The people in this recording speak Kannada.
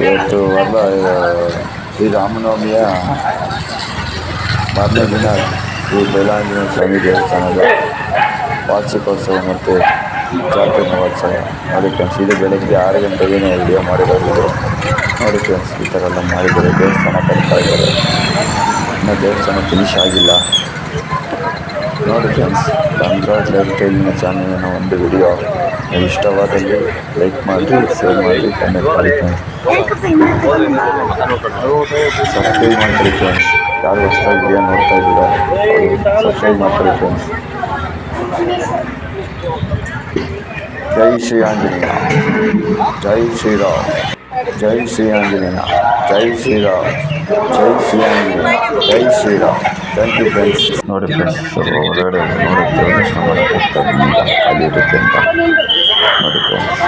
ಇವತ್ತು ಅಲ್ಲ ಶ್ರೀರಾಮನವಮಿಯ ಮಾರನೇ ದಿನ ಶ್ರೀ ಬೈಲಾಂಜನೇಯ ಸ್ವಾಮಿ ದೇವಸ್ಥಾನದ ವಾರ್ಷಿಕೋತ್ಸವ ಮತ್ತು ಜಾತ್ರೆ ಮಹೋತ್ಸವ. ನೋಡಿ ಫ್ರೆಂಡ್ಸ್, ಇದು ಬೆಳಗ್ಗೆ 6 ಗಂಟೆಗೆ ವಿಡಿಯೋ ಮಾಡಿರೋದು. ನೋಡಿ ಫ್ರೆಂಡ್ಸ್, ಈ ಥರ ಎಲ್ಲ ಮಾಡಿದ್ದಾರೆ. ದೇವಸ್ಥಾನ ಕಟ್ತಾ ಇದ್ದಾರೆ. ಇನ್ನು ದೇವಸ್ಥಾನ ಫಿನಿಶ್ ಆಗಿಲ್ಲ. ನೋಡಿ ಫ್ರೆಂಡ್ಸ್, ಧನ್ರಾಜ್ ಲೈಫ್ ಸ್ಟೈಲಿನ ಚಾನಲಿನ ಒಂದು ವಿಡಿಯೋ ಇಷ್ಟವಾದಲ್ಲಿ ಲೈಕ್ ಮಾಡಿ, ಶೇರ್ ಮಾಡಿ, ಕಮೆಂಟ್ ಮಾಡಿ ಫ್ರೆಂಡ್ಸ್. ಸಬ್ಸ್ಕ್ರೈಬ್ ಮಾಡ್ಕೊಳ್ಳಿ ಫ್ರೆಂಡ್ಸ್. ಯಾರು ಹೊಸದಾಗಿ ವಿಡಿಯೋ ನೋಡ್ತಾ ಇದ್ದೀರಾ ಸಬ್ಸ್ಕ್ರೈಬ್ ಮಾಡ್ಕೊಳ್ಳಿ ಫ್ರೆಂಡ್ಸ್. ಜೈ ಶ್ರೀ ಆಂಜನೇಯ, ಜೈ ಶ್ರೀರಾಮ್, ಜೈ ಶ್ರೀ ಆಂಜನೇಯ, ಜೈ ಶ್ರೀರಾಮ್, ಜೈ ಶ್ರೀ ಆಂಜನೇಯ, ಜೈ ಶ್ರೀರಾಮ್. Thank you friends. ನೋಡಿ ಫ್ರೆಂಡ್ಸ್, ಹೊರಗಡೆ ನೋಡಿ ದೇವದರ್ಶನ ಮಾಡಕ್ಕೆ ಹೋಗ್ತಾ ಇದ್ದೀನಿ. ಈಗ ಅಲ್ಲಿ ಇರುತ್ತೆ ಅಂತ ನೋಡಿ ಫ್ರೆಂಡ್ಸ್.